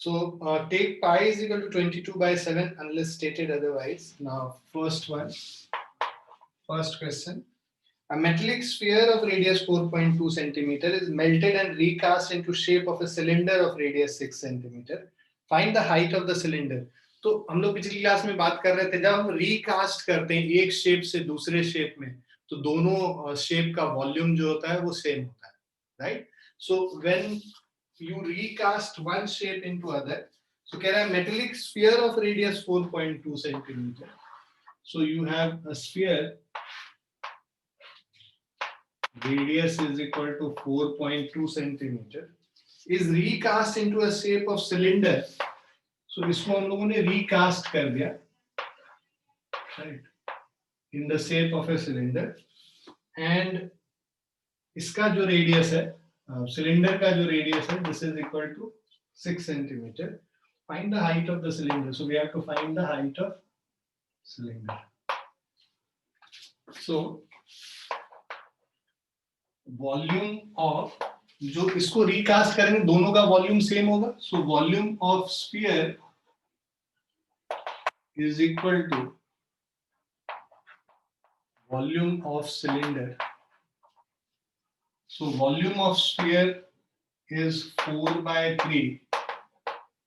So take pi is equal to 22 by 7 unless stated otherwise. Now first question. A metallic sphere of radius 4.2 centimeter is melted and recast into shape of a cylinder of radius 6 centimeter. Find the height of the cylinder. तो हम लोग पिछली class में बात कर रहे थे, जब हम रिकास्ट करते हैं एक शेप से दूसरे शेप में, तो दोनों शेप का वॉल्यूम जो होता है वो सेम होता है, right? So when you recast one shape into other, so कह रहा है metallic sphere of radius 4.2 centimeter. So you have a sphere radius is equal to 4.2 centimeter is recast into a shape of cylinder. So इसको हम लोगों ने recast कर दिया, right, in the shape of a cylinder, and इसका जो radius है, cylinder का जो radius है, this is equal to 6 centimeter. Find the height of the cylinder. So we have to find the height of cylinder. So volume of, जो इसको recast करेंगे दोनों का वॉल्यूम सेम होगा. So volume of sphere is equal to volume of cylinder. So volume of sphere is 4/3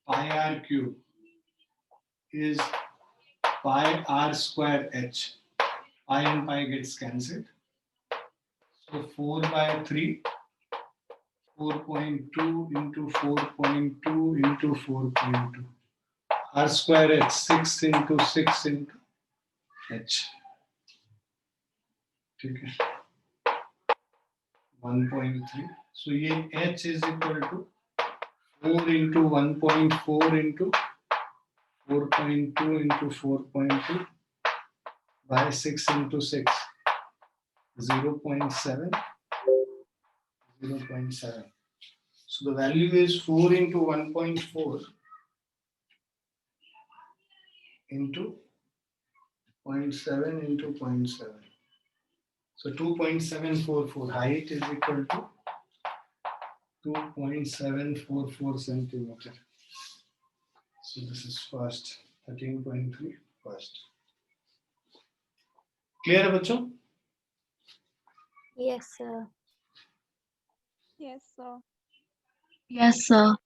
pi r cube is pi r square h. Pi and pi gets cancelled. So 4/3, 4.2 into 4.2 into 4.2. R square h, 6 into 6 into h. ठीक है, 1.3. So ये h is equal to 4 into 1.4 into 4.2 into 4.2 by 6 into 6. 0.7. So the value is 4 into 1.4 into 0.7 into 0.7. So 2.744. Height is equal to 2.744 centimeter. So this is first. 13.3 first. Clear बच्चों? Yes, sir. Yes, sir. Yes, sir.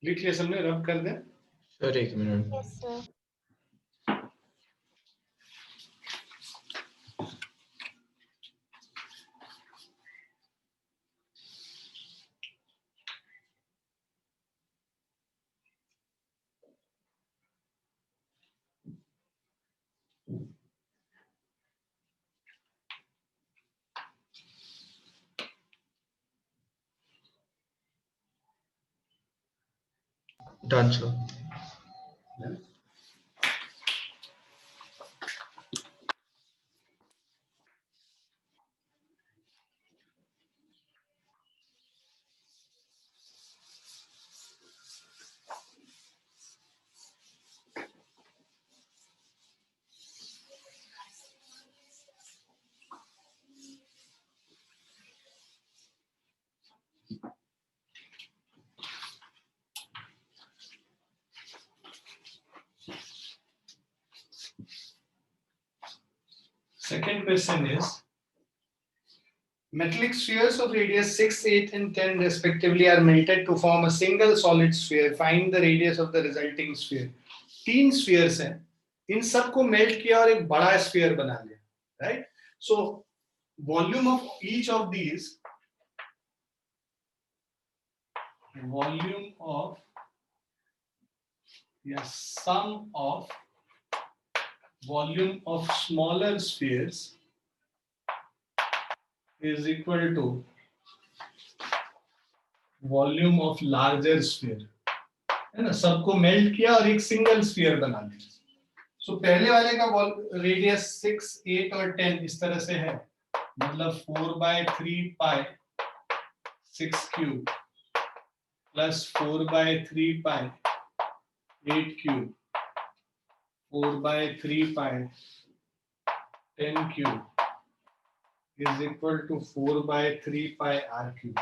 लिख लिया सबने? रब कर दें. Sir एक minute. Yes, sir. Done, sir. Yeah. Second question is, metallic spheres of radius 6, 8 and 10 respectively are melted to form a single solid sphere. Find the radius of the resulting sphere. 3 spheres हैं, इन सबको melt किया और एक बड़ा sphere बना लिया, right? So volume of each of these, volume of या सम of volume of smaller spheres is equal to volume of larger sphere. है ना? सबको मेल्ट किया और एक सिंगल स्फीयर बना दिया. सो पहले वाले का रेडियस 6, 8 और 10 इस तरह से है, मतलब 4/3 pi 6 cube plus 4/3 pi 8 cube 4/3 pi 10 cube is equal to 4 by 3 pi r cube.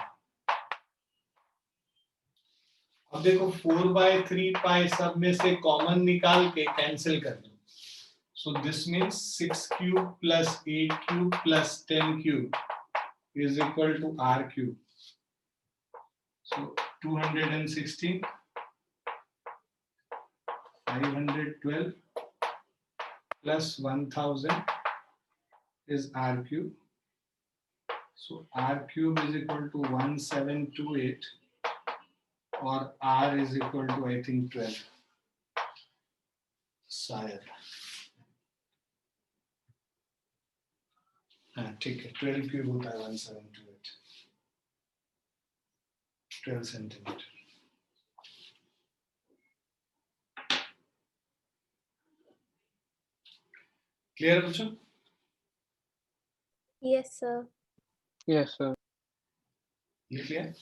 अब देखो 4 by 3 pi सब में से कॉमन निकाल के कैंसिल कर दो. So this means 6 cube plus 8 cube plus 10 cube is equal to r cube. So 216, 512 plus 1000 is r cube. So r cube is equal to 1728 or r is equal to I think 12. शायद. हाँ ठीक है 12 cube होता है 1728. 12 centimetre. Clear है बच्चों? Yes, sir. Yes, sir. ये clear?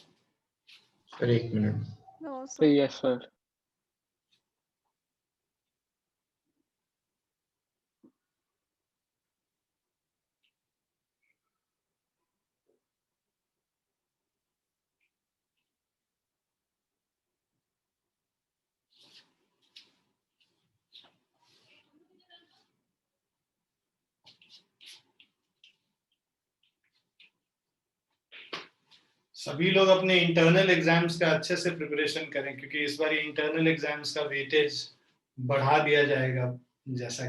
Sir एक minute. No, Sir, sir. yes, sir. सभी लोग अपने इंटरनल एग्जाम्स का अच्छे से प्रिपरेशन करें क्योंकि इस बार इंटरनल एग्जाम्स का वेटेज बढ़ा दिया जाएगा जैसा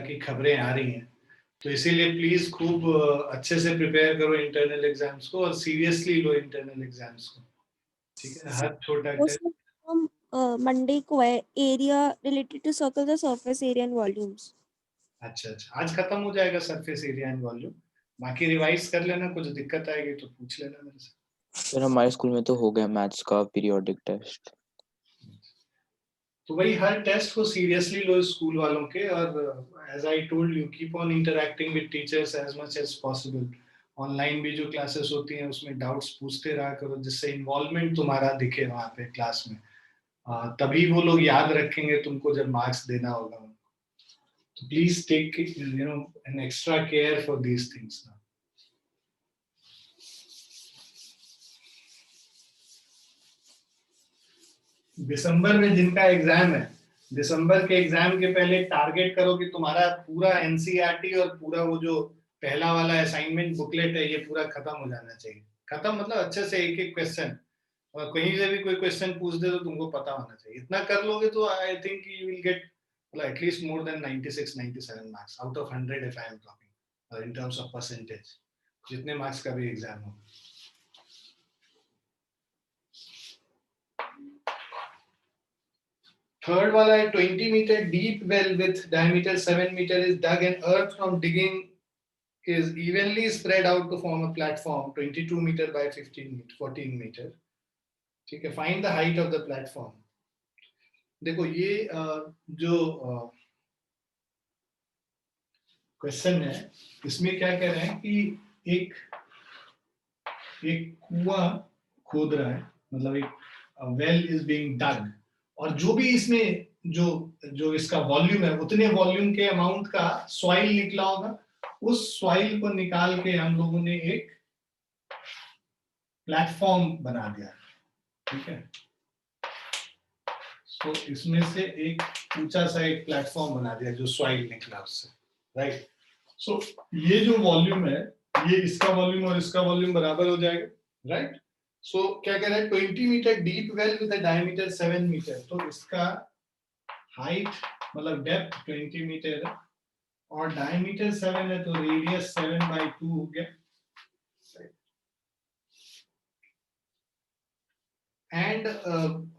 कि खबरें आ रही हैं. तो इसीलिए प्लीज खूब अच्छे से प्रिपेयर करो इंटरनल एग्जाम्स को और सीरियसली लो इंटरनल एग्जाम्स को. ठीक है. हर छोटा टेस्ट. Monday को है area related to circle the surface area and volumes. अच्छा आज खत्म हो जाएगा सरफेस एरिया एंड वॉल्यूम. बाकी रिवाइज कर लेना. कुछ दिक्कत आएगी तो पूछ लेना मेरे से. सर हमारे स्कूल में तो हो गया मैथ्स का पीरियोडिक टेस्ट. तो वही हर टेस्ट को सीरियसली लो स्कूल वालों के. और as I told you keep on interacting with teachers as much as possible. Online भी जो क्लासेस होती हैं उसमें डाउट्स पूछते रहा करो जिससे इन्वॉल्वमेंट तुम्हारा दिखे वहां पे क्लास में. तभी वो लोग याद रखेंगे तुमको जब मार्क्स देना होगा. तो please take an extra care for these things. दिसंबर में जिनका एग्जाम है, दिसंबर के एग्जाम के पहले टारगेट करो कि तुम्हारा पूरा एनसीईआरटी और पूरा वो जो पहला वाला असाइनमेंट बुकलेट है ये पूरा खत्म हो जाना चाहिए. खत्म मतलब अच्छे से एक एक क्वेश्चन. और कहीं से भी कोई क्वेश्चन पूछ दे तो तुमको पता होना चाहिए. इतना कर लोगे तो I think you will get at least more than 96 97 marks out of 100 if I am talking in terms of percentage. जितने मार्क्स का भी एग्जाम हो. Third वाला है 20 meter deep well with diameter 7 meter is dug and earth from digging is evenly spread out to form a platform 22 meter by 14 meter. ठीक है. Find the height of the platform. देखो ये जो question है इसमें क्या कह रहे हैं कि एक कुआं खोद रहा है. मतलब एक वेल इज बीइंग डग और जो भी इसमें जो इसका वॉल्यूम है उतने वॉल्यूम के अमाउंट का सॉइल निकला होगा. उस सॉइल को निकाल के हम लोगों ने एक प्लेटफॉर्म बना दिया. ठीक है. तो इसमें से एक ऊंचा सा एक प्लेटफॉर्म बना दिया जो सॉइल निकला उससे. राइट. सो ये जो वॉल्यूम है ये इसका वॉल्यूम और इसका वॉल्यूम बराबर हो जाएगा. राइट. सो क्या कह रहा है 20 metre deep well with diameter 7 metre. तो इसका हाइट मतलब डेप्थ 20 मीटर है और डायमीटर 7 है तो रेडियस 7/2 हो गया. And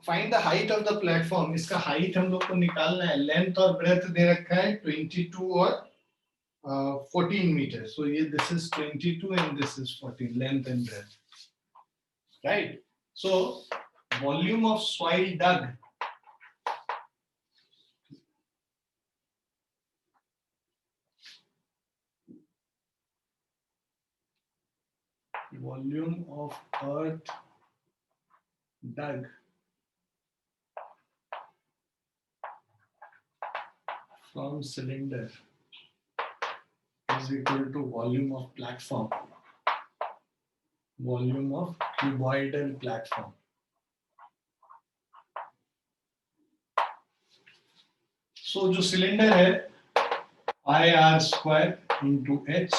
find the height of the platform. इसका हाइट हम लोग को निकालना है. लेंथ और ब्रेड्थ दे रखा है 22 और 14 मीटर. सो ये this is 22 and this is 14 length and breadth. Right. So volume of soil dug. Volume of earth dug from cylinder is equal to volume of platform, volume of cuboidal platform. So जो cylinder है I r square into h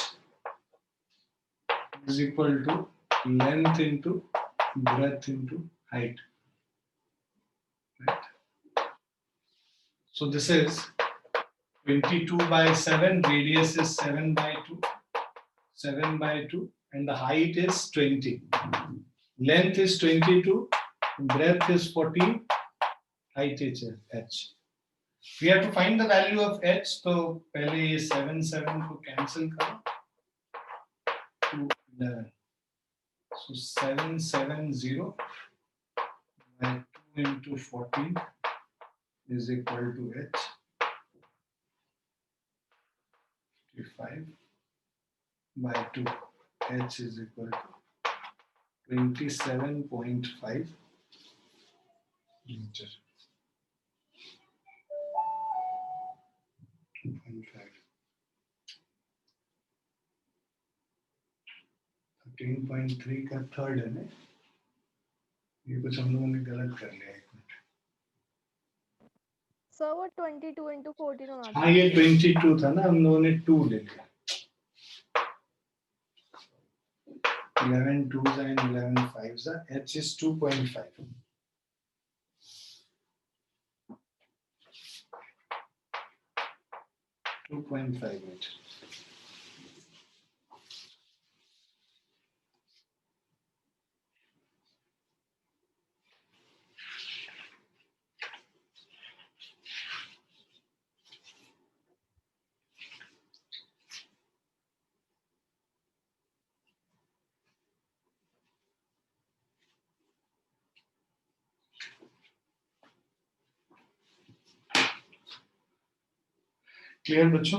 is equal to length into breadth into height. Right? So this is 22 by 7, radius is 7 by 2, 7 by 2, and the height is 20. Length is 22, breadth is 14, height is h. We have to find the value of h. So पहले ये 7 7 को cancel करो to 11. So 770 by 2 into 14 is equal to h. 5 by 2, h is equal to 27.5 meter. 13.3 का third है ना, ये कुछ हम लोगों ने गलत कर लिया। एक मिनट, सर वो 22 into 14 होना हाँ ये 22 था ना, हम लोगों ने 2 ले लिया। 11 2s and 11 5s, h is 2.5. Clear बच्चों?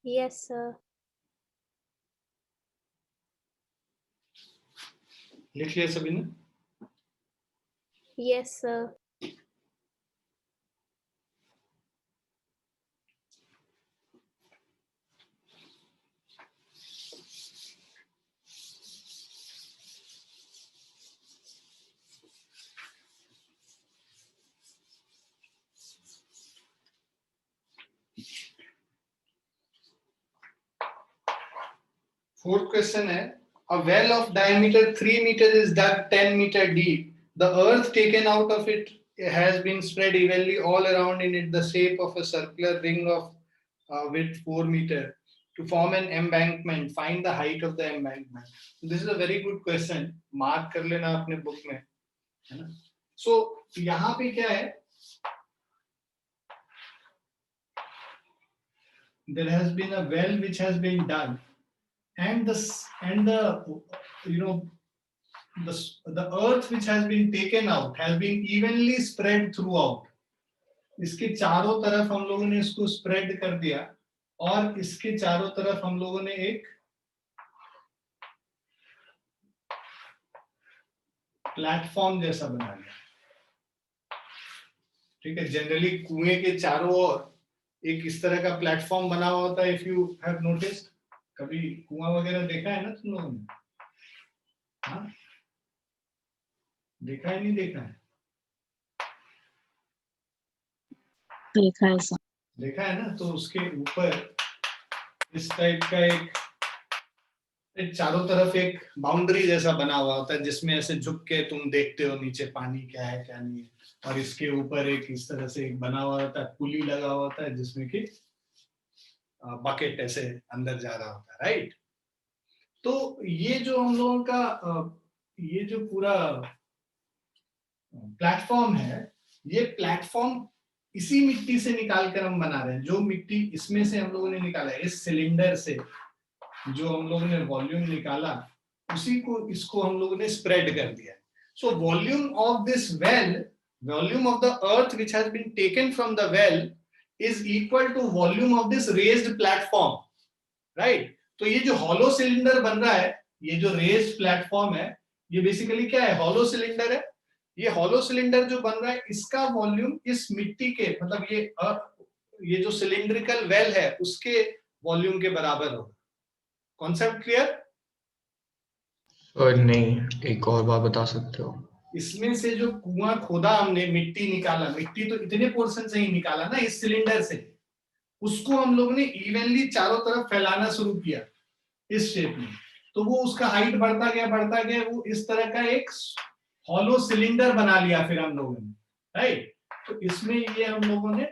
Yes, sir. लिख लिया सभी ने? Yes, sir. Fourth question है, a well of diameter 3 meter is dug 10 meter deep. The earth taken out of it has been spread evenly all around in it the shape of a circular ring of width 4 meter to form an embankment. Find the height of the embankment. This is a very good question. Mark कर लेना अपने book में, है ना? So यहाँ पे क्या है? There has been a well which has been dug. And the you know the earth which has been taken out has been evenly spread throughout. इसके चारों तरफ हम लोगों ने इसको spread कर दिया और इसके चारों तरफ हम लोगों ने एक प्लेटफॉर्म जैसा बना लिया। ठीक है, जनरली कुएं के चारों ओर एक इस तरह का प्लेटफॉर्म बना हुआ होता है। इफ यू हैव नोटिस्ड, कभी कुआं वगैरह देखा है ना तुम लोगों ने? हाँ, देखा है नहीं देखा है? देखा है सर। देखा है ना? तो उसके ऊपर इस टाइप का एक चारों तरफ एक बाउंड्री जैसा बना हुआ होता है जिसमें ऐसे झुक के तुम देखते हो नीचे पानी क्या है क्या नहीं है, और इसके ऊपर एक इस तरह से एक बना हुआ होता है, पुली लगा हुआ होता है जिसमें कि बकेट ऐसे अंदर जा रहा होता है, राइट? तो ये जो हम लोगों का ये जो पूरा प्लेटफॉर्म है, ये प्लेटफॉर्म इसी मिट्टी से निकाल कर हम बना रहे हैं। जो मिट्टी इसमें से हम लोगों ने निकाला है, इस सिलेंडर से जो हम लोगों ने वॉल्यूम निकाला, उसी को इसको हम लोगों ने स्प्रेड कर दिया। So volume of this well, volume of the earth which has been taken from the well is equal to volume of this raised platform, right? तो ये जो हॉलो सिलेंडर बन रहा है, ये जो रेज्ड प्लेटफॉर्म है, ये बेसिकली क्या है? हॉलो सिलेंडर है। ये हॉलो सिलेंडर जो बन रहा है इसका वॉल्यूम इस मिट्टी के मतलब ये जो सिलिंड्रिकल वेल है उसके वॉल्यूम के बराबर होगा। Concept clear? और नहीं, एक और बात बता सकते हो? इसमें से जो कुआं खोदा हमने, मिट्टी निकाला, मिट्टी तो इतने पोर्शन से ही निकाला ना इस सिलेंडर से, उसको हम लोग ने इवनली चारों तरफ फैलाना शुरू किया इस शेप में, तो वो उसका हाइट बढ़ता गया, वो इस तरह का एक हॉलो सिलेंडर बना लिया फिर हम लोगों ने, राइट। तो इसमें ये हम लोगों ने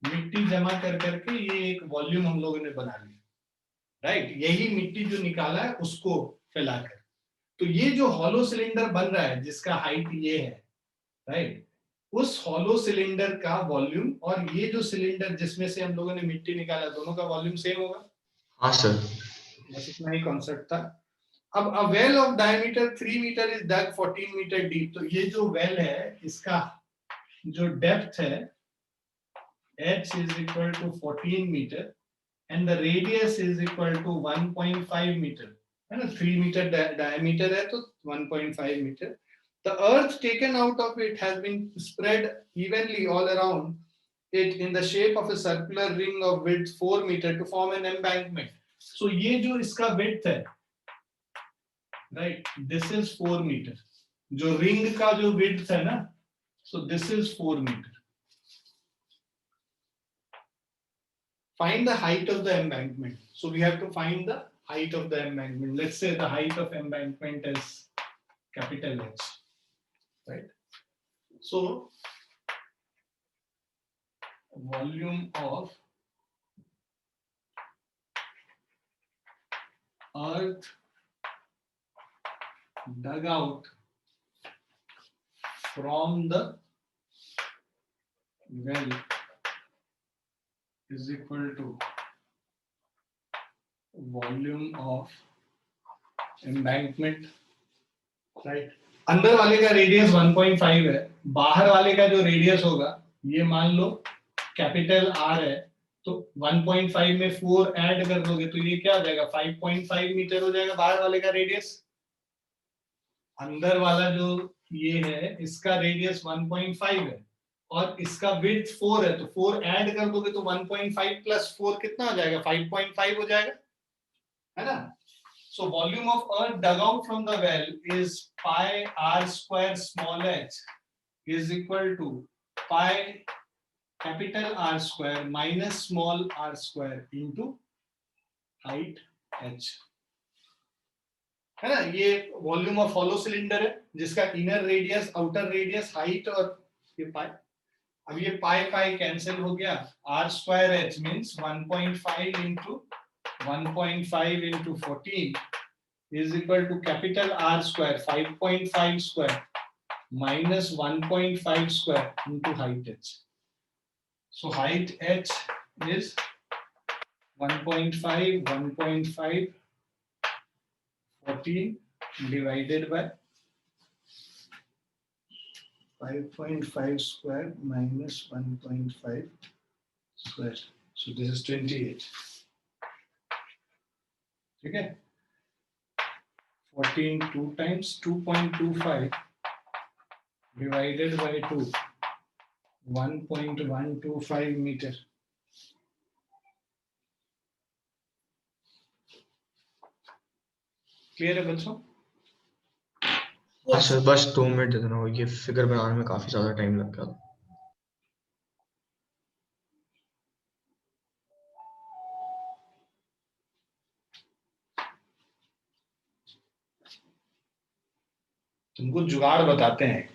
मिट्टी जमा कर करके ये एक वॉल्यूम हम लोगों ने बना लिया, राइट। यही मिट्टी जो निकाला है उसको फैलाकर, तो ये जो हॉलो सिलेंडर बन रहा है जिसका हाइट ये है, राइट, उस हॉलो सिलेंडर का वॉल्यूम और ये जो सिलेंडर जिसमें से हम लोगों ने मिट्टी निकाला, दोनों का वॉल्यूम सेम होगा। हाँ सर। बस इतना ही कॉन्सेप्ट था। अब a well of diameter 3 metre is dug 14 metre deep, तो ये जो वेल है इसका जो डेप्थ है h is equal to 14 meter and the radius is equal to 1.5 meter, है ना। 3 मीटर डायमीटर है तो 1.5 metre. The earth taken out of it has been spread evenly all around it in the shape of a circular ring of width 4 meter to form an embankment. So ये जो इसका width है, right, this is 4 meter. जो ring का जो width है ना, so this is 4 meter. Find the height of the embankment. So we have to find the height of the embankment. Let's say the height of embankment is capital H, right? So volume of earth dug out from the well is equal to volume of embankment, right? अंदर वाले का radius 1.5 है, बाहर वाले का जो radius होगा ये मान लो कैपिटल R है, तो 1.5 में 4 ऐड कर दोगे तो ये क्या हो जाएगा, 5.5 मीटर हो जाएगा बाहर वाले का रेडियस। अंदर वाला जो ये है इसका रेडियस 1.5 है और इसका विड्थ 4 है, तो 4 ऐड कर दोगे तो 1.5 प्लस 4 कितना हो जाएगा, 5.5 हो जाएगा, है ना। So volume of earth dug out from the well is pi r square small h is equal to pi capital R square minus small r square into height h, है ना। ये वॉल्यूम ऑफ हॉलो सिलेंडर है जिसका inner radius, outer radius, height और ये पाई। अब ये पाई पाई cancel हो गया, r square h means 1.5 into 1.5 into 14 is equal to capital R square 5.5 square minus 1.5 square into height h. So height h is 1.5, 1.5, 14 divided by 5.5 square minus 1.5 square. So this is 28. ठीक है, 14 2 times 2.25 divided by 2, 1.125 meter. Clear है बच्चों? हाँ sir, बस 2 minute दे देना, ये figure बनाने में काफी ज्यादा टाइम लग गया। तुमको जुगाड़ बताते हैं,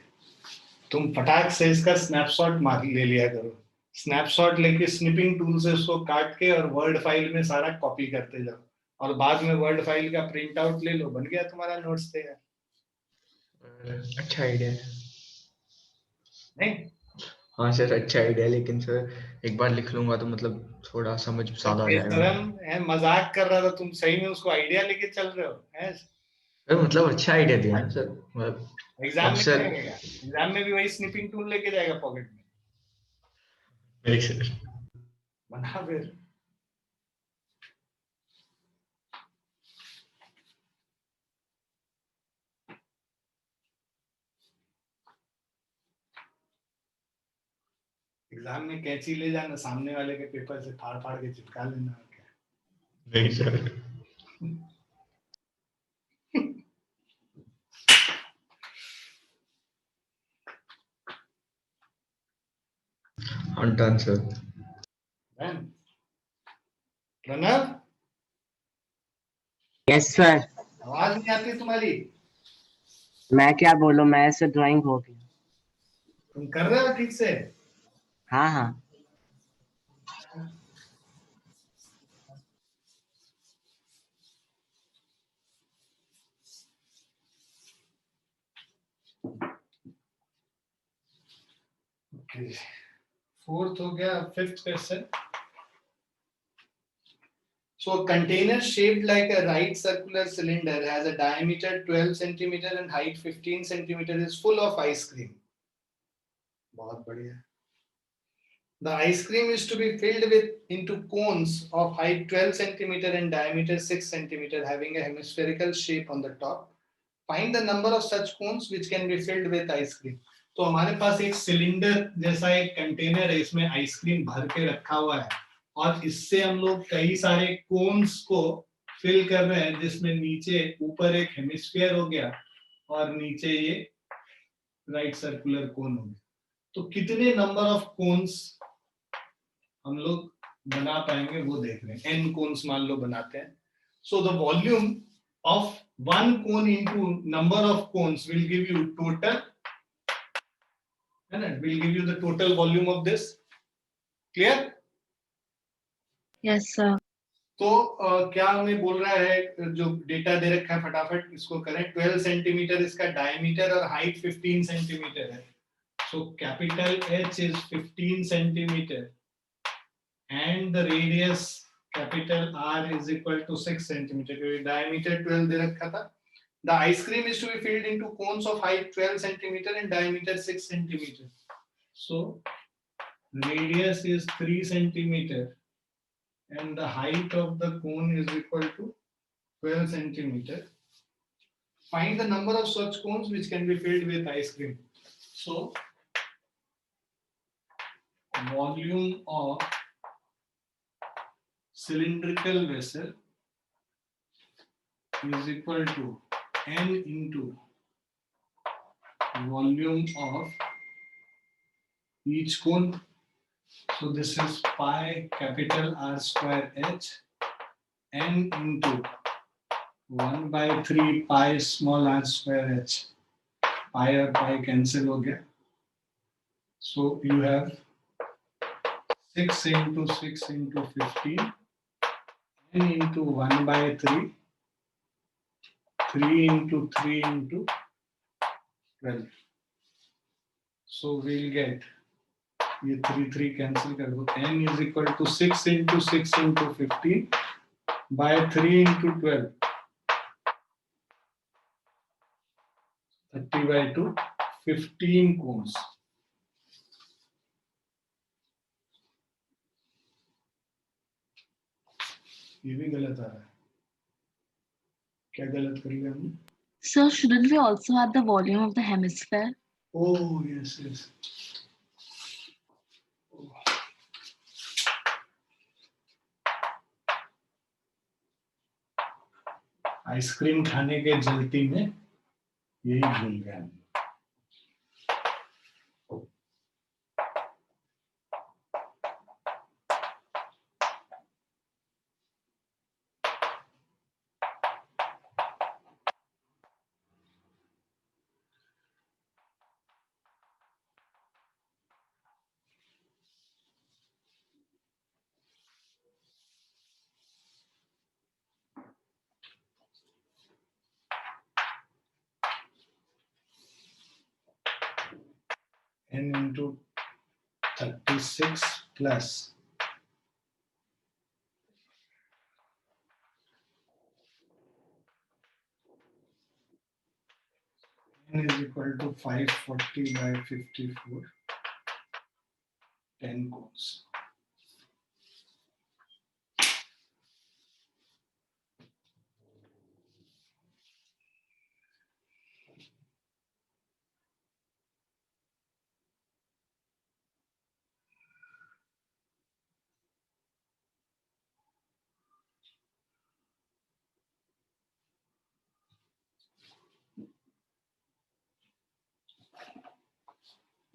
तुम फटाक से इसका स्नैपशॉट मार ले लिया करो। स्नैपशॉट लेके स्निपिंग टूल से उसको काट के और वर्ड फाइल में सारा कॉपी करते जाओ और बाद में वर्ड फाइल का प्रिंट आउट ले लो, बन गया तुम्हारा नोट्स तैयार। अच्छा आइडिया है। नहीं हाँ सर, अच्छा आइडिया है, लेकिन सर एक बार लिख लूंगा तो मतलब थोड़ा समझ ज्यादा आ जाएगा। बेशरम है, मजाक कर रहा था, तुम सही में उसको आइडिया लेके चल रहे हो हैं? सर मतलब अच्छा आइडिया दिया ना सर, मतलब एग्जाम अब में सर क्या करेगा? एग्जाम में भी वही स्निपिंग टूल लेके जाएगा पॉकेट में। नहीं सर। बना फिर। एग्जाम में कैंची ले जाना, सामने वाले के पेपर से फाड़ फाड़ के चिपका लेना और क्या। नहीं sir. Done sir. Done. Pranav, yes sir. आवाज नहीं आती तुम्हारी। मैं क्या बोलूं, मैं से ड्राइंग हो गई। तुम कर रहे हो ठीक से? हाँ हाँ। Okay. फोर्थ हो गया, fifth question. So a container shaped like a right circular cylinder has a diameter 12 centimeter and height 15 centimeter is full of ice cream. बहुत बढ़िया. The ice cream is to be filled with into cones of height 12 centimeter and diameter 6 centimeter having a hemispherical shape on the top. Find the number of such cones which can be filled with ice cream. तो हमारे पास एक cylinder जैसा एक container है, इसमें ice cream भर के रखा हुआ है और इससे हम लोग कई सारे कोन्स को फिल कर रहे हैं, जिसमें नीचे ऊपर एक हेमिस्फीयर हो गया और नीचे ये राइट सर्कुलर कोन हो गया. तो कितने नंबर ऑफ कोन्स हम लोग बना पाएंगे वो देख रहे हैं. n कोन्स मान लो बनाते हैं. So the volume of one cone into number of cones will give you total, and it will give you the total volume of this. Clear? Yes sir. तो क्या हमें बोल रहा है, जो डेटा दे रखा है फटाफट इसको करें. 12 सेंटीमीटर इसका डायमीटर और हाइट 15 सेंटीमीटर है. So capital H is 15 centimetre and the radius capital R is equal to 6 centimeter. Diameter 12 दे रखा था. The ice cream is to be filled into cones of height 12 centimeter and diameter 6 centimeter. So radius is 3 centimeter and the height of the cone is equal to 12 centimeter. Find the number of such cones which can be filled with ice cream. So volume of cylindrical vessel is equal to n into volume of each cone. So this is pi capital R square H n into 1 by 3 pi small r square H. Pi और pi cancel हो गया. So you have 6 into 6 into 15 n into 1 by 3 3 into 3 into 12. So we'll get ये 3 cancel कर दो. n is equal to 6 into 6 into 15 by 3 into 12. 30 by 2, 15 cones. ये भी गलत आ रहा है. क्या गलत कर लिया हमने? Sir, shouldn't we also add the volume of the hemisphere? Oh yes, yes. Ice cream खाने के जल्दी में यही भूल गया. n into 36 plus n is equal to 540 by 54. 10 cones.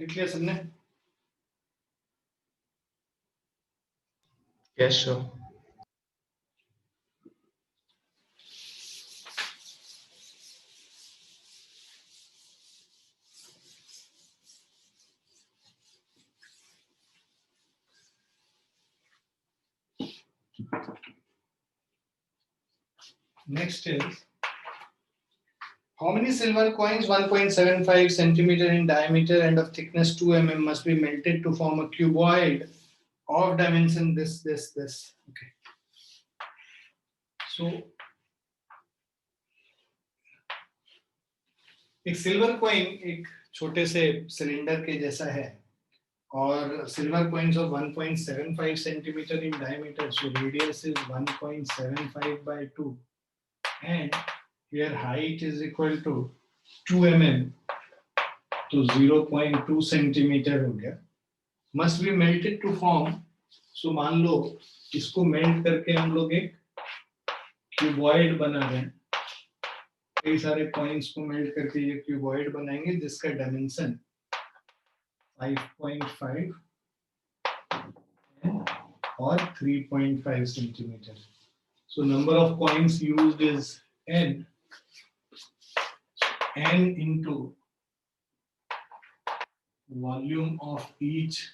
लिख लिया सबने? Yes, sir. Next is, how many silver coins 1.75 centimeter in diameter and of thickness 2 mm must be melted to form a cuboid of dimension this. Okay. So एक silver coin एक छोटे से cylinder के जैसा है और silver coins of 1.75 centimetre in diameter, so radius is 1.75 by 2 and here height is equal to 2 mm, तो 0.2 centimetre हो गया. Must be melted to form, so मान लो इसको मेल्ट करके हम लोग एक क्यूबॉइड बना रहे हैं. कई सारे कॉइन्स को मेल्ट करके ये क्यूबॉइड बनाएंगे जिसका डायमेंशन 5.5 और 3.5 centimetre. So number of coins used is n into volume of each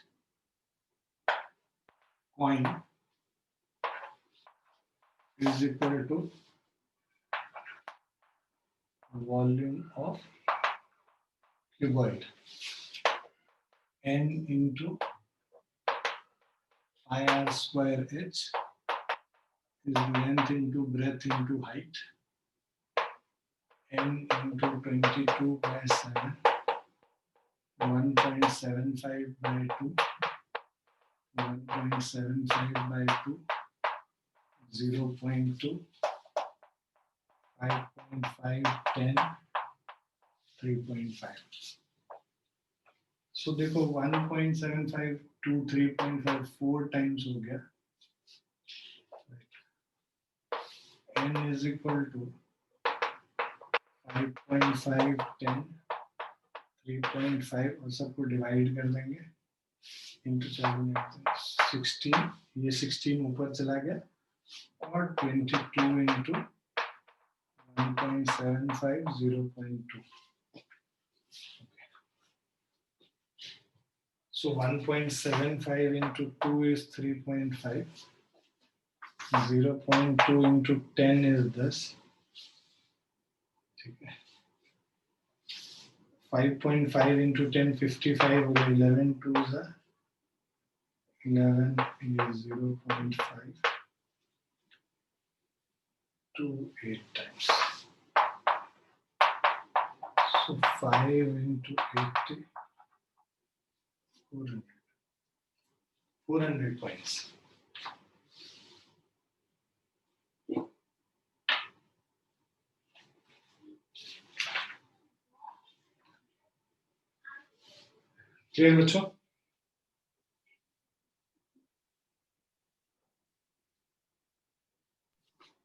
coin is equal to volume of cuboid. N into pi r square h is length into breadth into height. N into 22 by 7, 1.75 by 2, 1.75 by 2, 0.2, 5.5, 10, 3.5. So देखो 1.75 to 3.5 4 times हो गया. N is equal to 5.5, 10, 3.5 और सबको divide कर देंगे into 16. ये 16 ऊपर चला गया और 22 into 1.75, 0.2. So 1.75 into 2 is 3.5. 0.2 into 10 is this. 5.5 into 10, 55 over 11, 2 is 11 is 0.5 to 8 times. So 5 into 80, 400 points. Clear बच्चों?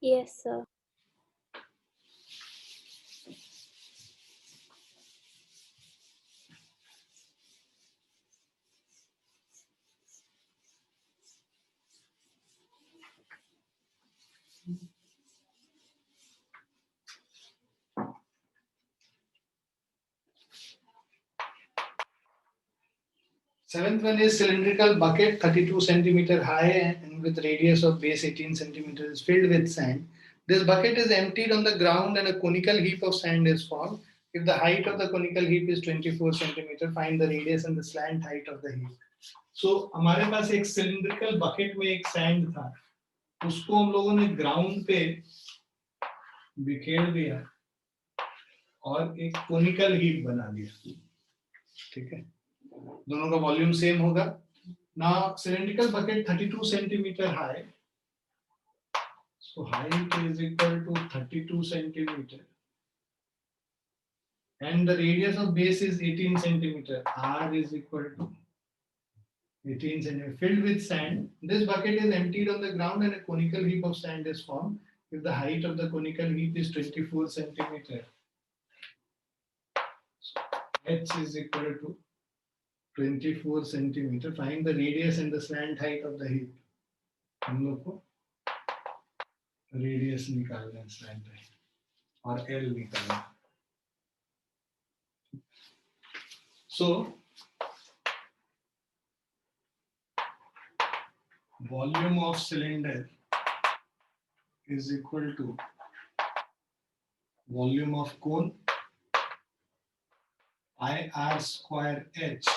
Yes, sir. Seventh one is cylindrical bucket 32 centimeter high and with radius of base 18 centimeters filled with sand. This bucket is emptied on the ground and a conical heap of sand is formed. If the height of the conical heap is 24 centimeter, find the radius and the slant height of the heap. So हमारे पास एक cylindrical bucket में एक sand था, उसको हम लोगों ने ground पे बिखेर दिया और एक conical heap बना दिया. ठीक है, दोनों का वॉल्यूम सेम होगा. Now cylindrical bucket 32 centimeter high, so height is equal to 32 centimeter and the radius of base is 18 centimeter. R is equal to 18 centimeter filled with sand. This bucket is emptied on the ground and a conical heap of sand is formed. If the height of the conical heap is 24 centimeter, so H is equal to 24 centimeter. Find the radius and the slant height of the heap. हम लोग को radius निकालना है, slant height और L निकालना है. So volume of cylinder is equal to volume of cone pi r square h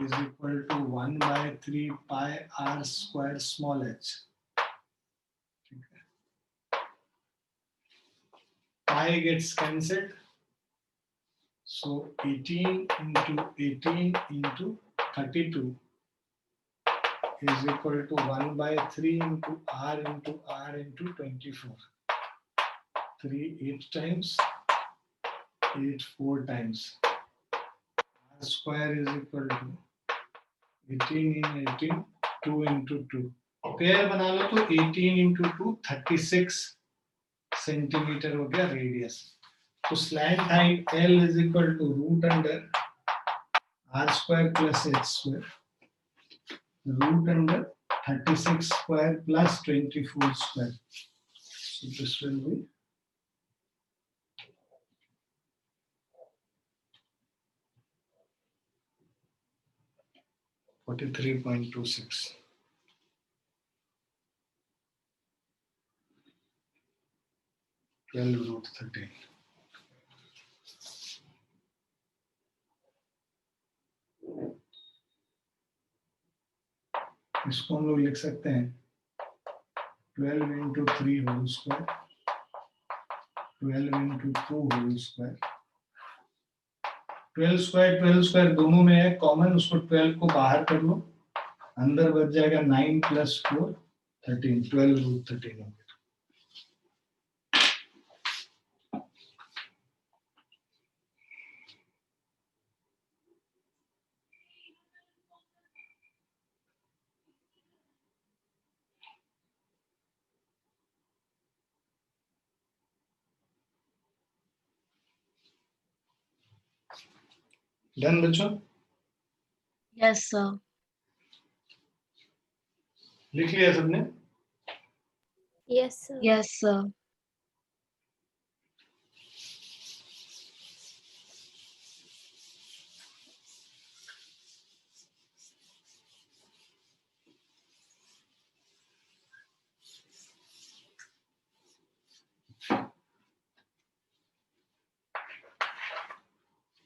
is equal to 1 by 3 pi r square small h. Pi gets cancelled, so 18 into 18 into 32 is equal to 1 by 3 into r into 24. 3 8 times, 8 4 times. R square is equal to 18 in 18, 2 into 2. Pair बना लो तो 18 into 2 36 centimetre हो गया radius. तो slant height L is equal to root under R square plus H square, root under 36 square plus 24 square. So this will be 43.26. (12√13). इसको हम लोग लिख सकते हैं 12 into 3 whole square, 12 into 2 whole square. 12 square दोनों में है कॉमन, उसको 12 को बाहर कर लो, अंदर बच जाएगा 9 plus 4 13, 12√13 हो गया. डन बच्चों? Yes, sir. लिख लिया सबने? Yes, sir. Yes, sir.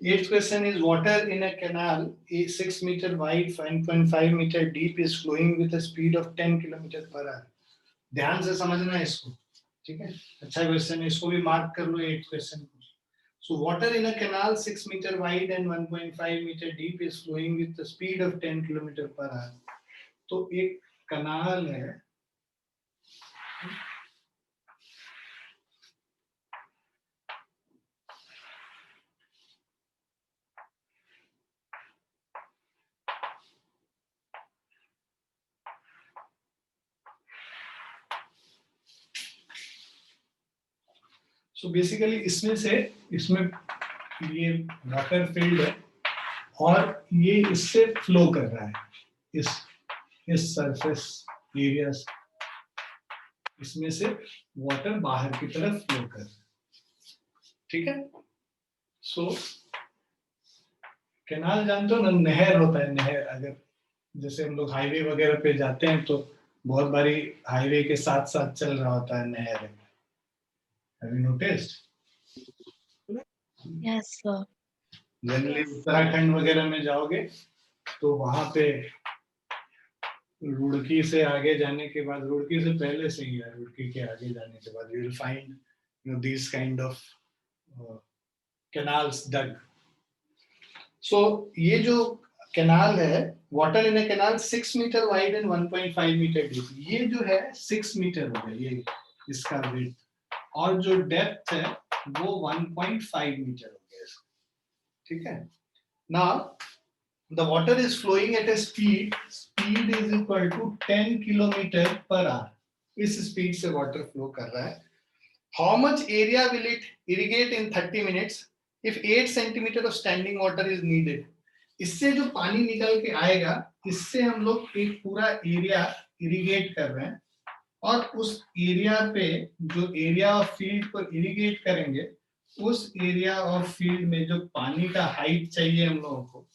Eighth question is water in a canal 6 meter wide, 5.5 meter deep is flowing with a speed of 10 km per hour. ध्यान से समझना है इसको, ठीक है? अच्छा क्वेश्चन है, इसको भी मार्क कर लो 8th क्वेश्चन को. So water in a canal 6 meter wide and 1.5 meter deep is flowing with the speed of 10 km per hour. तो एक कनाल है, सो बेसिकली इसमें ये वाटर फील्ड है और ये इससे फ्लो कर रहा है, इस सरफेस एरिया से, इसमें से वाटर बाहर की तरफ फ्लो कर रहा है, ठीक है? सो कैनाल जानते हो ना, नहर होता है, नहर. अगर जैसे हम लोग हाईवे वगैरह पे जाते हैं तो बहुत बारी हाईवे के साथ साथ चल रहा होता है नहर. Have you noticed? Yes, sir. Generally Uttarakhand वगैरह में जाओगे तो वहां पे रुड़की से आगे जाने के बाद, रुड़की से पहले से ही है, रुड़की के आगे जाने के बाद you will find these kind of canals dug. So ये जो कैनाल है, water in a canal 6 metre wide and 1.5 metre deep. ये जो है 6 मीटर हो गया, ये इसका विड्थ, और जो डेप्थ है वो 1.5 मीटर हो गया इसका, ठीक है? Now the water is flowing at a speed is equal to 10 kilometre per hour. इस स्पीड से वाटर फ्लो कर रहा है. How much area will it irrigate in 30 minutes if 8 centimeter of standing water is needed? इससे जो पानी निकल के आएगा, इससे हम लोग एक पूरा एरिया इरिगेट कर रहे हैं, और उस एरिया पे जो एरिया ऑफ फील्ड को इरिगेट करेंगे, उस एरिया ऑफ फील्ड में जो पानी का हाइट चाहिए हम लोगों को,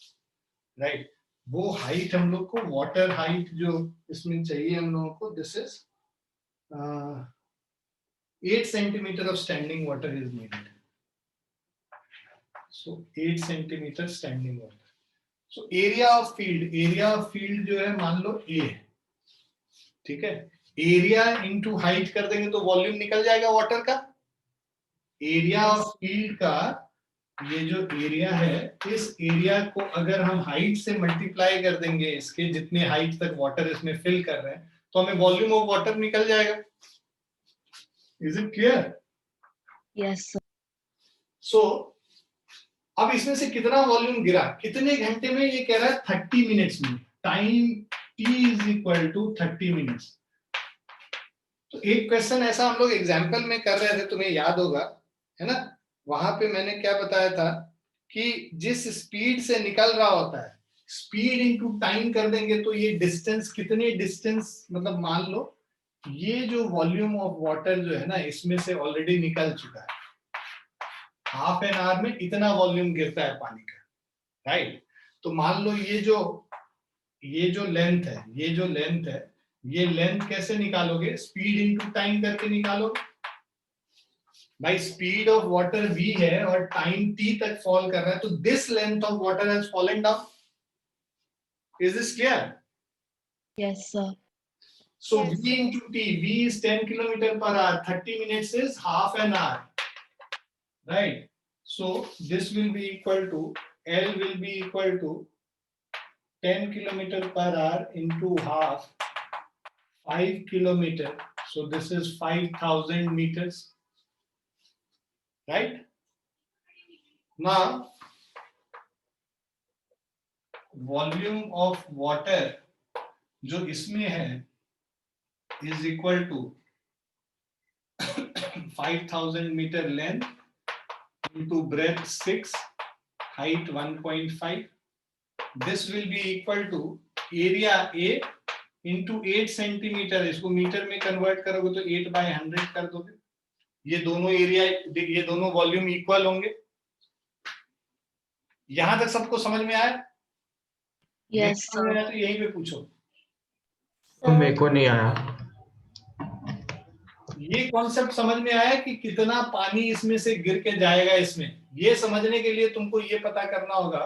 राइट, वो हाइट हम लोग को, वाटर हाइट जो इसमें चाहिए हम लोगों को, this is 8 centimetre of standing water is needed. So 8 centimetre standing water. So area of field जो है मान लो A है, ठीक है. एरिया इनटू हाइट कर देंगे तो वॉल्यूम निकल जाएगा वाटर का. एरिया ऑफ फील्ड का ये जो एरिया है, इस एरिया को अगर हम हाइट से मल्टीप्लाई कर देंगे, इसके जितने हाइट तक वाटर इसमें फिल कर रहे हैं, तो हमें वॉल्यूम ऑफ वाटर निकल जाएगा. Is it clear? Yes, sir. सो अब इसमें से कितना वॉल्यूम गिरा, कितने घंटे में, ये कह रहा है 30 मिनट्स में. Time t is equal to 30 minutes. तो एक क्वेश्चन ऐसा हम लोग एग्जाम्पल में कर रहे थे, तुम्हें याद होगा, है ना. वहां पे मैंने क्या बताया था कि जिस स्पीड से निकल रहा होता है, स्पीड इनटू टाइम कर देंगे तो ये डिस्टेंस, कितने डिस्टेंस, मतलब मान लो ये जो वॉल्यूम ऑफ वाटर जो है ना, इसमें से ऑलरेडी निकल चुका है. हाफ एन आवर में इतना वॉल्यूम गिरता है पानी का, राइट. तो मान लो ये जो लेंथ है, ये लेंथ कैसे निकालोगे, स्पीड इनटू टाइम करके निकालोगे. भाई स्पीड ऑफ वाटर v है और टाइम t तक फॉल कर रहा है, तो this length of water has fallen down. Is this clear? Yes, sir. So Yes, v into t, v is 10 kilometer per hour, 30 minutes is half an hour, right? So this will be equal to, L will be equal to 10 kilometer per hour into half, 5 kilometer. So this is 5,000 meters, right? Now volume of water जो इसमें है is equal to 5,000 meter length into breadth 6, height 1.5. This will be equal to area A into 8 centimetre. इसको metre में convert करोगे तो 8/100 कर दोगे. ये दोनों एरिया, ये दोनों वॉल्यूम इक्वल होंगे. यहां तक सबको समझ में आया? Yes, समझ में sir. आया तो यहीं पे पूछो. तो मेरे को नहीं आया. ये कॉन्सेप्ट समझ में आया कि कितना पानी इसमें से गिर के जाएगा इसमें. ये समझने के लिए तुमको ये पता करना होगा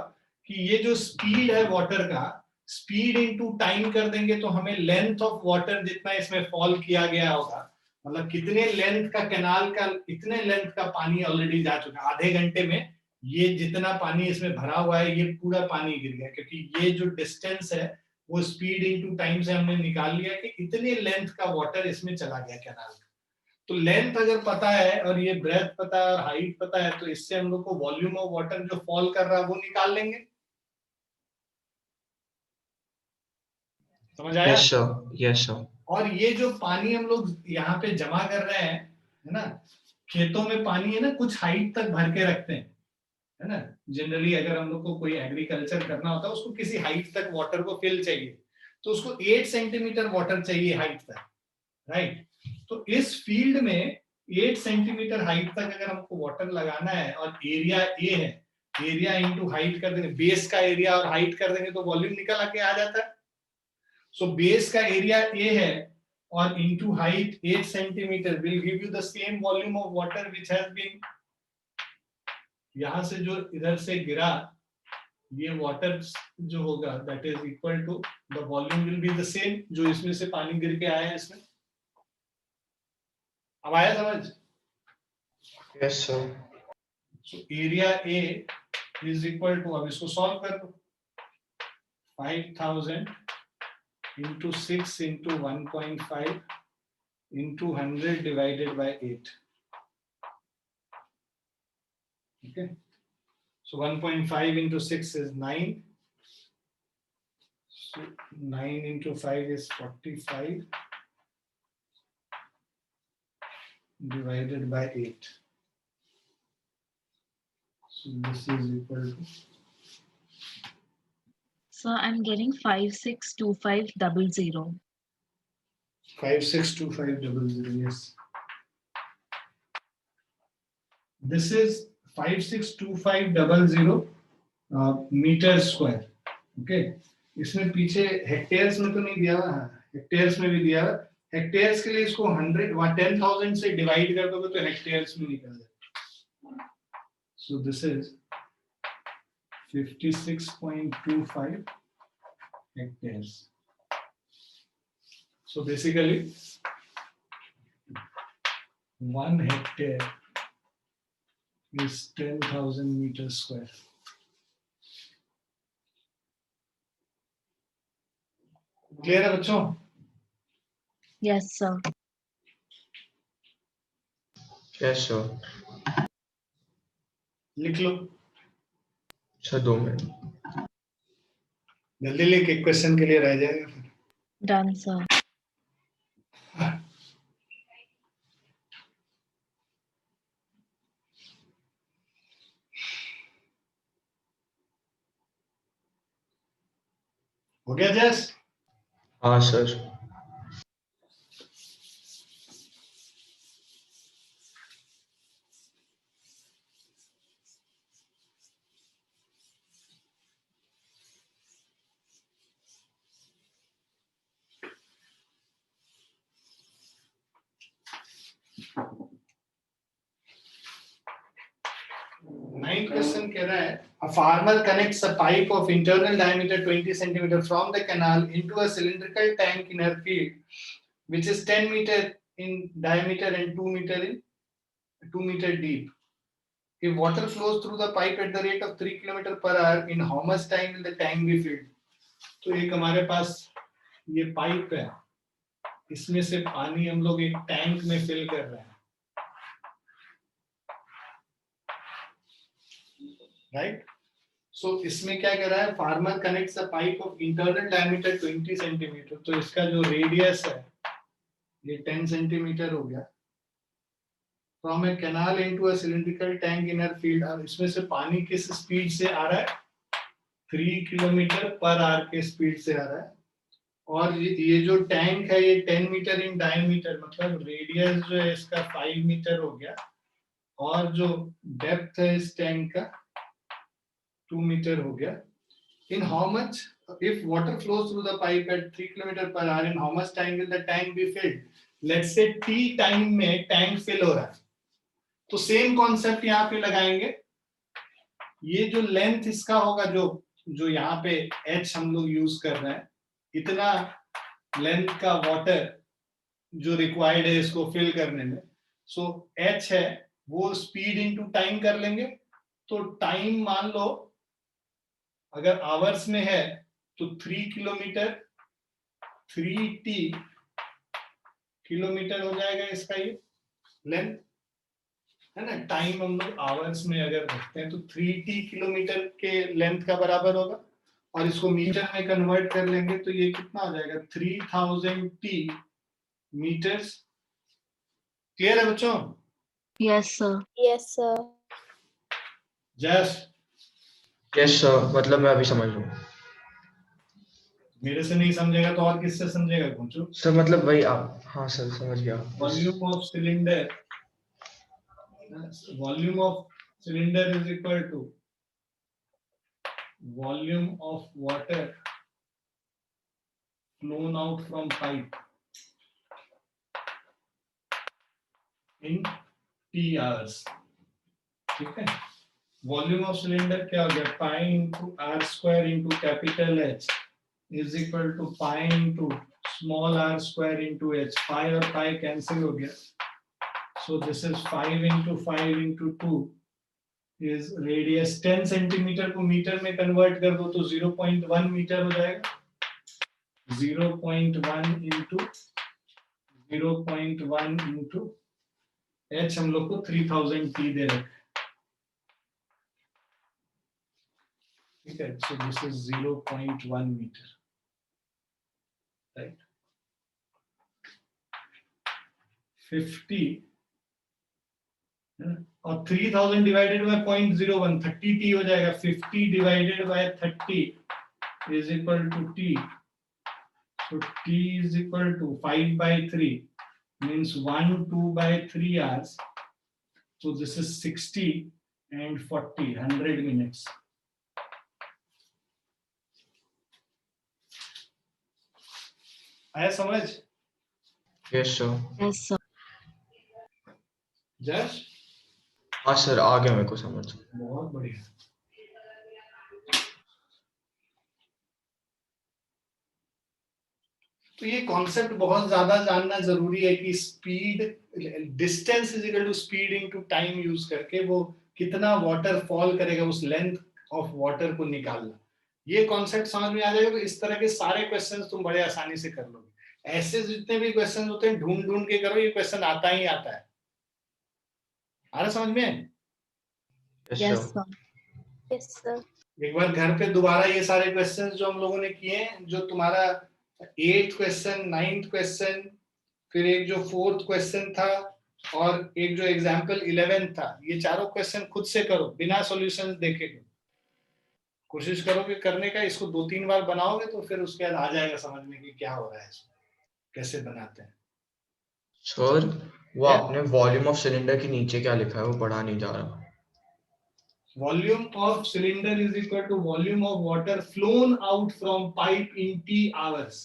कि ये जो स्पीड है वाटर का, स्पीड इनटू टाइम कर देंगे तो हमें लेंथ ऑफ वाटर जितना इसमें फॉल किया गया होगा, मतलब कितने लेंथ का कैनाल का, इतने लेंथ का पानी ऑलरेडी जा चुका है. आधे घंटे में ये जितना पानी इसमें भरा हुआ है, ये पूरा पानी गिर गया, क्योंकि ये जो डिस्टेंस है वो स्पीड इनटू टाइम से हमने निकाल लिया कि इतने लेंथ का वाटर इसमें चला गया कैनाल का. तो लेंथ अगर पता है और ये ब्रेथ पता है और हाइट पता है, तो इससे हम लोग को वॉल्यूम ऑफ वाटर जो फॉल कर रहा है वो निकाल लेंगे. समझ आया? Yes sir, yes sir. और ये जो पानी हम लोग यहाँ पे जमा कर रहे हैं, है ना, खेतों में पानी है ना, कुछ हाइट तक भर के रखते हैं, है ना. जनरली अगर हम लोग को कोई एग्रीकल्चर करना होता है, उसको किसी हाइट तक वाटर को फिल चाहिए, तो उसको 8 सेंटीमीटर वाटर चाहिए हाइट तक, राइट. तो इस फील्ड में 8 सेंटीमीटर हाइट तक अगर हमको वाटर लगाना है और एरिया ए है, एरिया इनटू हाइट कर देंगे, बेस का एरिया और हाइट कर देंगे तो वॉल्यूम निकल आके आ जाता है. सो बेस का एरिया ए है और into height 8 centimetre will give you the same volume of water which has been, यहां से जो इधर से गिरा ये वाटर जो होगा that is equal to the volume will be the same जो इसमें से पानी गिर के आया है इसमें. अब आया समझ? Yes sir. So area A is equal to, अब इसको सॉल्व कर दो, 5,000 into 6 into 1.5 into 100 divided by 8. Okay, so 1.5 into 6 is 9. So 9 into 5 is 45 divided by 8. So this is equal to So I'm getting 562500. 562500, yes. This is 562500 metre square. Okay, इसमें पीछे hectares में तो नहीं दिया हुआ, हेक्टेयर्स में भी दिया हुआ. हेक्टेयर्स के लिए इसको 10,000 से डिवाइड कर दोगे तो हेक्टेयर्स में निकल जाए. सो this is 56.25 hectares. So basically 1 hectare is 10,000 meters square. Clear है बच्चों? Yes, sir. Yes sir. लिख लो सर 2 मिनट. जल्दी लिख, एक क्वेश्चन के लिए रह जाएगा फिर. Done, sir. हो गया जस? हाँ सर. Ninth question कह रहा है, a farmer connects a pipe of internal diameter 20 centimeter from the canal into a cylindrical tank in her field, which is 10 meter in diameter and 2 meter deep. If water flows through the pipe at the rate of 3 km per hour, in how much time will the tank be filled? तो एक हमारे पास ये pipe है, इसमें से पानी हम लोग एक टैंक में फिल कर रहे हैं, राइट? सो इसमें क्या कह रहा है, farmer connects a pipe of internal diameter 20 centimetre. तो इसका जो रेडियस है ये 10 सेंटीमीटर हो गया. From A canal into a cylindrical tank in her field. और इसमें से पानी किस स्पीड से आ रहा है? 3 किलोमीटर पर आवर के स्पीड से आ रहा है. और ये जो टैंक है ये 10 मीटर इन डायमीटर, मतलब रेडियस जो है इसका 5 मीटर हो गया, और जो डेप्थ है इस टैंक का 2 मीटर हो गया. In how much, if water flows through the pipe at 3 km per hour, in how much time will the tank be filled? Let's say t time में टैंक फिल हो रहा है, तो सेम कॉन्सेप्ट यहाँ पे लगाएंगे. ये जो लेंथ इसका होगा, जो यहाँ पे h हम लोग यूज कर रहे हैं, इतना लेंथ का वाटर जो रिक्वायर्ड है इसको फिल करने में, सो h है वो स्पीड इनटू टाइम कर लेंगे. तो टाइम मान लो अगर आवर्स में है तो 3 किलोमीटर 3t किलोमीटर हो जाएगा इसका ये लेंथ, है ना? टाइम हम लोग आवर्स में अगर रखते हैं तो 3t किलोमीटर के लेंथ का बराबर होगा, और इसको मीटर में कन्वर्ट कर लेंगे तो ये कितना हो जाएगा? 3000t metres. क्लियर है बच्चों? Yes, sir. Yes, sir. Just yes sir, मतलब मैं अभी समझ रहा हूँ. मेरे से नहीं समझेगा तो और किससे समझेगा? पूछो. सर मतलब वही आप. हाँ सर समझ गया. Volume of cylinder is equal to volume of water flown out from pipe in t hours. ठीक है. वॉल्यूम ऑफ सिलेंडर क्या हो गया? Pi into r square into capital H is equal to pi into small r square into H. Pi और pi cancel हो गया, so this is 5 into 5 into 2 is radius. 10 centimetre को metre में convert कर दो तो 0.1 मीटर हो जाएगा. 0.1 इंटू 0.1 इंटू एच हम लोग को 3000 टी दे रखा है. ठीक है. So this is 0.1 metre, right? 50 और 3000 डिवाइडेड बाय 0.01 30t हो जाएगा. 50 divided by 30 is equal to t. So t is equal to 5 by 3 means 1 2 by 3 hours. So this is 60 and 40 100 minutes. आया समझ? Yes sir. Yes, sir. जश हाँ sir, आ गया मेरे को समझ। बहुत बढ़िया। तो ये कॉन्सेप्ट बहुत ज्यादा जानना जरूरी है कि speed, distance is equal to speed into time use करके वो कितना वाटर फॉल करेगा, उस लेंथ ऑफ वाटर को निकालना। ये कॉन्सेप्ट समझ में आ जाएगा तो इस तरह के सारे क्वेश्चंस तुम बड़े आसानी से कर लोगे। ऐसे जितने भी क्वेश्चन होते हैं ढूंढ ढूंढ के करो, ये क्वेश्चन आता ही आता है। आ रहा समझ में? Yes Yes, sir. sir. Yes, sir. एक बार घर पे दोबारा ये सारे क्वेश्चंस जो हम लोगों ने किए हैं, जो तुम्हारा 8th क्वेश्चन, 9th क्वेश्चन, फिर एक जो 4th क्वेश्चन था और एक जो एग्जाम्पल 11th था, ये चारों क्वेश्चन खुद से करो बिना सॉल्यूशंस देखे। कोशिश करोगे करने का, इसको 2-3 बार बनाओगे तो फिर उसके बाद आ जाएगा समझ में कि क्या हो रहा है इसमें, कैसे बनाते हैं। सर वो क्या? आपने वॉल्यूम ऑफ सिलेंडर के नीचे क्या लिखा है वो पढ़ा नहीं जा रहा। Volume of cylinder is equal to volume of water flown out from pipe in T hours.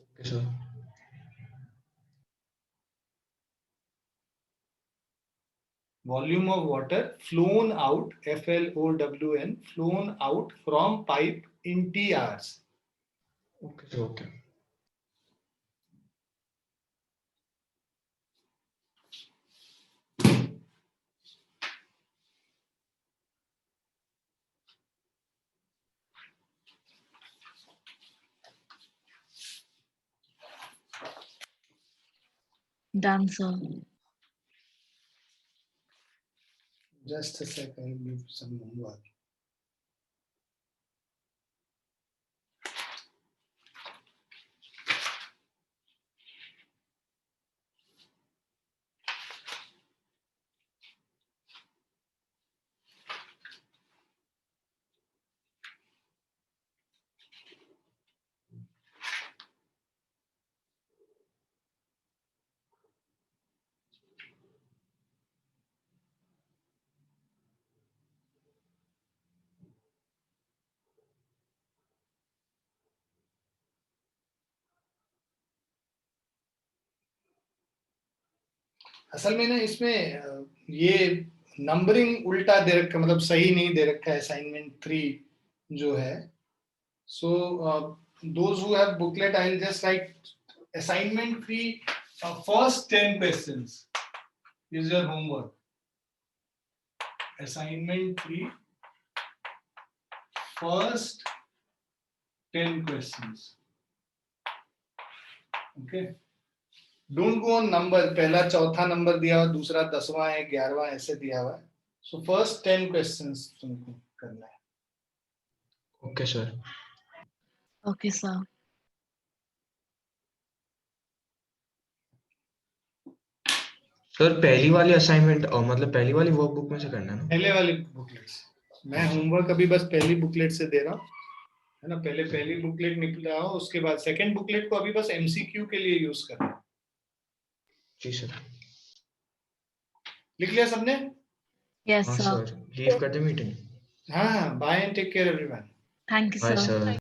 Okay sir. Volume of water flown out, FLOWN, flown out from pipe in T hours. Okay sir. Okay. Done, sir. Just a sec, I'll give some homework. असल में ना इसमें ये numbering उल्टा दे रखा, मतलब सही नहीं दे रखा है असाइनमेंट 3 जो है। So those who have booklet, I will just right assignment 3 first 10 questions is your homework. Assignment 3 first 10 questions, okay. Don't go on number, पहला चौथा नंबर दिया हुआ, दूसरा 10वां है, 11वां ऐसे दिया हुआ है। सो फर्स्ट 10 क्वेश्चंस तुमको करना है। Okay sir. Okay, sir. Sir पहली वाली असाइनमेंट मतलब पहली वाली वर्कबुक में से करना है ना? पहले वाली बुकलेट से मैं होमवर्क अभी बस पहली बुकलेट से दे रहा हूँ, है ना। पहले पहली बुकलेट निकला हो, उसके बाद सेकंड बुकलेट को अभी बस एमसीक्यू के लिए यूज करना है। जी सर। लिख लिया सबने? Yes, हाँ sir. सर, लीव कर दे मीटिंग। हाँ, bye and take care everyone. Thank you, bye sir. Sir.